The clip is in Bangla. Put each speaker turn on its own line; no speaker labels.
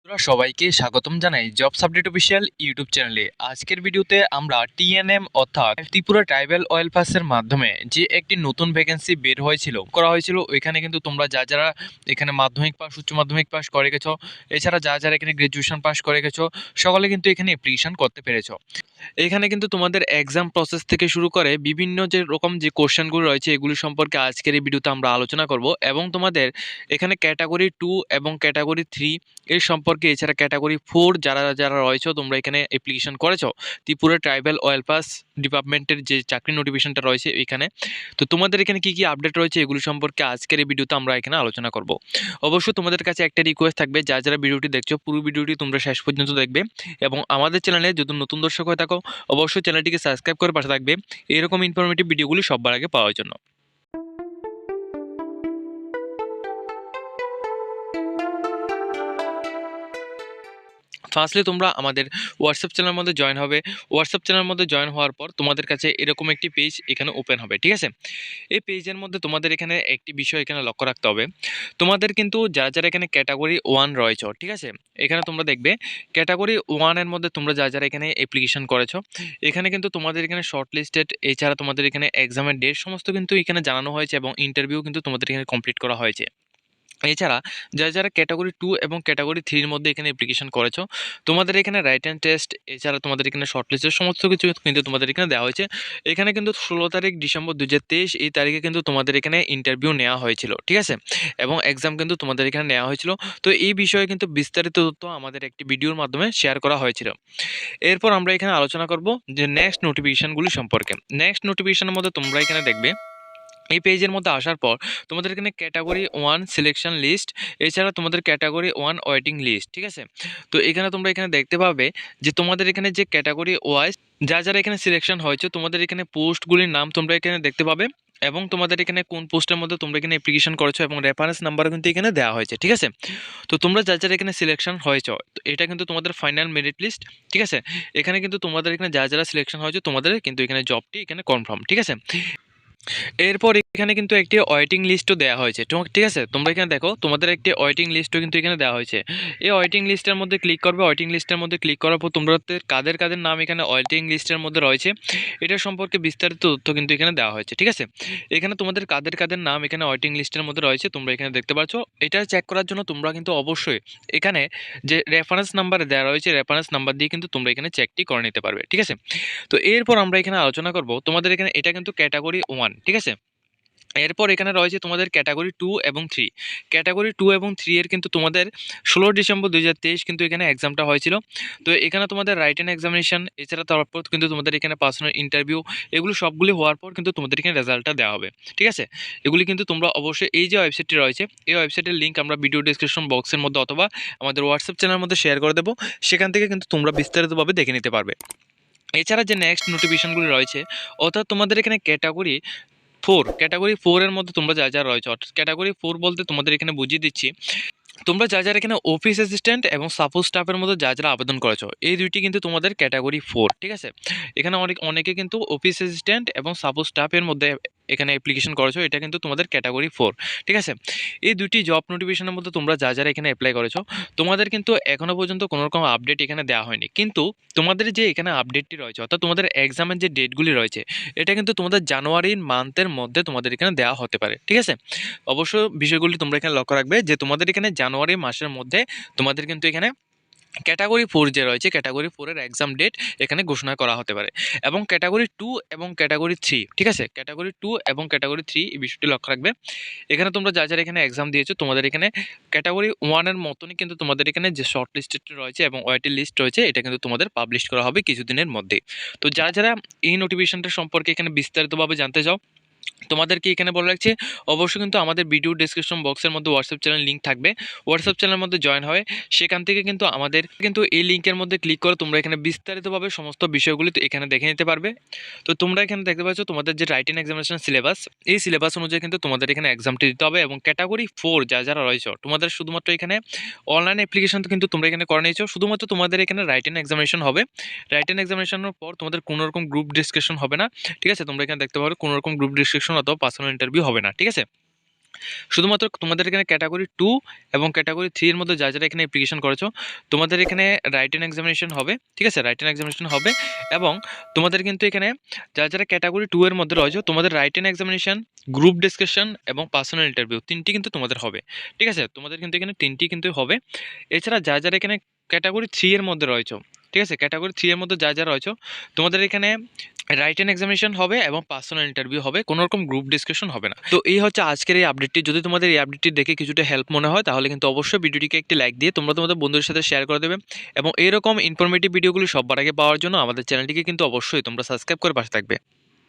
তোরা সবাইকে স্বাগতম জানাই জবস আপডেট অফিসিয়াল ইউটিউব চ্যানেলে। আজকের ভিডিওতে আমরা টিএনএম অর্থাৎ ত্রিপুরা ট্রাইবাল অয়েল পাসের মাধ্যমে যে একটি নতুন ভ্যাকেন্সি বের হয়েছিল ওইখানে কিন্তু তোমরা যারা এখানে মাধ্যমিক পাস উচ্চ মাধ্যমিক পাস করে গেছো, এছাড়া যারা এখানে গ্রাজুয়েশন পাস করে গেছো, সকলে কিন্তু এখানে অ্যাপ্লিকেশন করতে পেরেছো। এখানে কিন্তু তোমাদের এক্সাম প্রসেস থেকে শুরু করে বিভিন্ন যে রকম যে কোশ্চেনগুলো রয়েছে এগুলি সম্পর্কে আজকের এই ভিডিওতে আমরা আলোচনা করব এবং তোমাদের এখানে ক্যাটাগরি 2 এবং ক্যাটাগরি 3 এর সম্পর্কে, এছাড়া ক্যাটাগরি 4 যারা রয়েছে তোমরা এখানে অ্যাপ্লিকেশন করেছো ত্রিপুরা ট্রাইবাল অয়েল পাস ডিপার্টমেন্টের যে চাকরি নোটিফিকেশনটা রয়েছে এখানে, তো তোমাদের এখানে কি কি আপডেট রয়েছে এগুলি সম্পর্কে আজকের এই ভিডিওতে আমরা এখানে আলোচনা করব। অবশ্যই তোমাদের কাছে একটা রিকোয়েস্ট থাকবে, যারা ভিডিওটি দেখছো পুরো ভিডিওটি তোমরা শেষ পর্যন্ত দেখবে এবং আমাদের চ্যানেলে যদি নতুন দর্শক হয়ে থাকো অবশ্যই চ্যানেলটিকে সাবস্ক্রাইব করে পাশে থাকবে এরকম ইনফরমেটিভ ভিডিওগুলি সবার আগে পাওয়ার জন্য। ফার্স্টলি তোমরা আমাদের হোয়াটসঅ্যাপ চ্যানেলের মধ্যে জয়েন হবে। হোয়াটসঅ্যাপ চ্যানেলের মধ্যে জয়েন হওয়ার পর তোমাদের কাছে এরকম একটি পেজ এখানে ওপেন হবে, ঠিক আছে। এই পেজের মধ্যে তোমাদের এখানে একটি বিষয় এখানে লক্ষ্য রাখতে হবে। তোমাদের কিন্তু যারা এখানে ক্যাটাগরি 1 রয়েছে, ঠিক আছে, এখানে তোমরা দেখবে ক্যাটাগরি 1 এর মধ্যে তোমরা যারা এখানে অ্যাপ্লিকেশন করেছো এখানে কিন্তু তোমাদের এখানে শর্ট লিস্টেড, এছাড়া তোমাদের এখানে এক্সামের ডেট সমস্ত কিন্তু এখানে জানানো হয়েছে এবং ইন্টারভিউ কিন্তু তোমাদের এখানে কমপ্লিট করা হয়েছে। এছাড়া যারা ক্যাটাগরি 2 এবং ক্যাটাগরি 3 এর মধ্যে এখানে অ্যাপ্লিকেশন করেছো তোমাদের এখানে রাইটেন টেস্ট, এছাড়া তোমাদের এখানে শর্ট লিস্টের সমস্ত কিছু কিন্তু তোমাদের এখানে দেওয়া হয়েছে। এখানে কিন্তু 16 তারিখ ডিসেম্বর 2023 এই তারিখে কিন্তু তোমাদের এখানে ইন্টারভিউ নেওয়া হয়েছিল, ঠিক আছে, এবং এক্সাম কিন্তু তোমাদের এখানে নেওয়া হয়েছিল। তো এই বিষয়ে কিন্তু বিস্তারিত তথ্য আমাদের একটি ভিডিওর মাধ্যমে শেয়ার করা হয়েছিল। এরপর আমরা এখানে আলোচনা করব যে নেক্সট নোটিফিকেশনগুলি সম্পর্কে। নেক্সট নোটিফিকেশনের মধ্যে তোমরা এখানে দেখবে এই পেজের মধ্যে আসার পর তোমাদের এখানে ক্যাটাগরি 1 সিলেকশন লিস্ট, এছাড়া তোমাদের ক্যাটাগরি 1 ওয়েটিং লিস্ট, ঠিক আছে। তো এখানে তোমরা এখানে দেখতে পাবে যে তোমাদের এখানে যে ক্যাটাগরি ওয়াইজ যারা এখানে সিলেকশন হয়েছে তোমাদের এখানে পোস্টগুলির নাম তোমরা এখানে দেখতে পাবে এবং তোমাদের এখানে কোন পোস্টের মধ্যে তোমরা এখানে অ্যাপ্লিকেশন করেছো এবং রেফারেন্স নাম্বারও কিন্তু এখানে দেওয়া হয়েছে, ঠিক আছে। তো তোমরা যারা এখানে সিলেকশন হয়েছো এটা কিন্তু তোমাদের ফাইনাল মেরিট লিস্ট, ঠিক আছে। এখানে কিন্তু তোমাদের এখানে যারা সিলেকশন হয়েছে তোমাদের কিন্তু এখানে জবটি এখানে কনফার্ম, ঠিক আছে। এরপর এখানে কিন্তু একটি ওয়েটিং লিস্টও দেওয়া হয়েছে, ঠিক আছে। তোমরা এখানে দেখো তোমাদের একটি ওয়েটিং লিস্টও কিন্তু এখানে দেওয়া হয়েছে। এই ওয়েটিং লিস্টের মধ্যে ক্লিক করবে। ওয়েটিং লিস্টের মধ্যে ক্লিক করার পর তোমরা কাদের নাম এখানে ওয়েটিং লিস্টের মধ্যে রয়েছে এটা সম্পর্কে বিস্তারিত তথ্য কিন্তু এখানে দেওয়া হয়েছে, ঠিক আছে। এখানে তোমাদের কাদের নাম এখানে ওয়েটিং লিস্টের মধ্যে রয়েছে তোমরা এখানে দেখতে পাচ্ছ। এটা চেক করার জন্য তোমরা কিন্তু অবশ্যই এখানে যে রেফারেন্স নাম্বার দেওয়া রয়েছে রেফারেন্স নাম্বার দিয়ে কিন্তু তোমরা এখানে চেকটি করে নিতে পারবে, ঠিক আছে। তো এরপর আমরা এখানে আলোচনা করব তোমাদের এখানে এটা কিন্তু ক্যাটাগরি 1, ঠিক আছে। এরপর এখানে রয়েছে তোমাদের ক্যাটাগরি 2 এবং 3। ক্যাটাগরি 2 এবং 3 এর কিন্তু তোমাদের 16 ডিসেম্বর 2023 কিন্তু এখানে এক্সামটা হয়েছিল। তো এখানে তোমাদের রাইটেন এক্সামিনেশন, এছাড়া তারপর কিন্তু তোমাদের এখানে পার্সোনাল ইন্টারভিউ, এগুলো সবগুলি হওয়ার পর কিন্তু তোমাদের এখানে রেজাল্টটা দেওয়া হবে, ঠিক আছে। এগুলি কিন্তু তোমরা অবশ্যই এই যে ওয়েবসাইটটি রয়েছে এই ওয়েবসাইটের লিঙ্ক আমরা ভিডিও ডেসক্রিপশন বক্সের মধ্যে অথবা আমাদের হোয়াটসঅ্যাপ চ্যানেলের মধ্যে শেয়ার করে দেবো, সেখান থেকে কিন্তু তোমরা বিস্তারিতভাবে দেখে নিতে পারবে। এছাড়া যে নেক্সট নোটিফিকেশনগুলি রয়েছে অর্থাৎ তোমাদের এখানে ক্যাটাগরি 4 এর মধ্যে তোমরা যা রয়েছে, অর্থাৎ ক্যাটাগরি 4 বলতে তোমাদের এখানে বুঝিয়ে দিচ্ছি তোমরা যারা এখানে অফিস অ্যাসিস্ট্যান্ট এবং সাপোর্ট স্টাফের মধ্যে যারা আবেদন করেছো এই দুইটি কিন্তু তোমাদের ক্যাটাগরি 4, ঠিক আছে। এখানে অনেকে কিন্তু অফিস অ্যাসিস্ট্যান্ট এবং সাপোর্ট স্টাফের মধ্যে এখানে অ্যাপ্লিকেশন করেছো, এটা কিন্তু তোমাদের ক্যাটাগরি 4, ঠিক আছে। এই দুটি জব নোটিফিকেশনের মধ্যে তোমরা যারা এখানে অ্যাপ্লাই করেছো তোমাদের কিন্তু এখনো পর্যন্ত কোনো রকম আপডেট এখানে দেওয়া হয়নি, কিন্তু তোমাদের যে এখানে আপডেটটি রয়েছে অর্থাৎ তোমাদের এক্সামের যে ডেটগুলি রয়েছে এটা কিন্তু তোমাদের জানুয়ারি মান্থের মধ্যে তোমাদের এখানে দেওয়া হতে পারে, ঠিক আছে। অবশ্য বিষয়গুলি তোমরা এখানে লক্ষ্য রাখবে যে তোমাদের এখানে জানুয়ারি মাসের মধ্যে তোমাদের কিন্তু এখানে ক্যাটাগরি 4 যে রয়েছে ক্যাটাগরি 4 এর এক্সাম ডেট এখানে ঘোষণা করা হতে পারে এবং ক্যাটাগরি 2 এবং ক্যাটাগরি 3, ঠিক আছে। ক্যাটাগরি 2 এবং ক্যাটাগরি 3 এই বিষয়টি লক্ষ্য রাখবে। এখানে তোমরা যারা এখানে এক্সাম দিয়েছো তোমাদের এখানে ক্যাটাগরি 1 এর মতনই কিন্তু তোমাদের এখানে যে শর্ট লিস্টেড রয়েছে এবং ওয়েটিং লিস্ট রয়েছে এটা কিন্তু তোমাদের পাবলিশ করা হবে কিছুদিনের মধ্যে। তো যারা এই নোটিফিকেশনটা সম্পর্কে এখানে বিস্তারিতভাবে জানতে চাও তোমাদেরকে এখানে বলে রাখছি অবশ্যই কিন্তু আমাদের ভিডিও ডেসক্রিপশন বক্সের মধ্যে হোয়াটসঅ্যাপ চ্যানেল লিঙ্ক থাকবে। হোয়াটসঅ্যাপ চ্যানেলের মধ্যে জয়েন হয় সেখান থেকে কিন্তু আমাদের কিন্তু এই লিঙ্কের মধ্যে ক্লিক করে তোমরা এখানে বিস্তারিতভাবে সমস্ত বিষয়গুলি তো এখানে দেখে নিতে পারবে। তো তোমরা এখানে দেখতে পাচ্ছ তোমাদের যে রাইটিং এক্সামিনেশন সিলেবাস এই সিলেবাস অনুযায়ী কিন্তু তোমাদের এখানে এক্সামটি দিতে হবে এবং ক্যাটাগরি 4 যারা রয়েছে তোমাদের শুধুমাত্র এখানে অনলাইন অ্যাপ্লিকেশন কিন্তু তোমরা এখানে করে নিয়েছো, শুধুমাত্র তোমাদের এখানে রাইটিং এক্সামিনেশন হবে। রাইটিং এক্সামিনেশনের পর তোমাদের কোনো রকম গ্রুপ ডিসকাশন হবে না, ঠিক আছে। তোমরা এখানে দেখতে পারো কোনো রকম গ্রুপ ডিসকাশন অথবা পার্সোনাল ইন্টারভিউ হবে না, ঠিক আছে। শুধুমাত্র তোমাদের এখানে ক্যাটাগরি 2 এবং ক্যাটাগরি 3 এর মধ্যে যারা এখানে অ্যাপ্লিকেশন করেছো তোমাদের এখানে রাইটেন এক্সামিনেশন হবে, ঠিক আছে? রাইটেন এক্সামিনেশন হবে এবং তোমাদের কিন্তু এখানে যারা ক্যাটাগরি 2 এর মধ্যে রয়েছে তোমাদের রাইটেন এক্সামিনেশন, গ্রুপ ডিসকাশন এবং পার্সোনাল ইন্টারভিউ 3টি কিন্তু তোমাদের হবে, ঠিক আছে? তোমাদের কিন্তু এখানে 3টি কিন্তু হবে। এছাড়া যারা এখানে ক্যাটাগরি 3 এর মধ্যে রয়েছে, ঠিক আছে? ক্যাটাগরি 3 এর মধ্যে যারা রয়েছে তোমাদের এখানে রাইটেন এক্সামিনেশন হবে এবং পার্সোনাল ইন্টারভিউ হবে, কোনো রকম গ্রুপ ডিসকাশন হবে না। তো এই হচ্ছে আজকের এই আপডেটটি। যদি তোমাদের এই আপডেটটি দেখে কিছুটা হেল্প মনে হয় তাহলে কিন্তু অবশ্যই ভিডিওটিকে একটি লাইক দিয়ে তোমরা তোমাদের বন্ধুদের সাথে শেয়ার করে দেবে এবং এরকম ইনফরমেটিভ ভিডিওগুলি সবার আগে পাওয়ার জন্য আমাদের চ্যানেলটিকে কিন্তু অবশ্যই তোমরা সাবস্ক্রাইব করে পাশে থাকবে।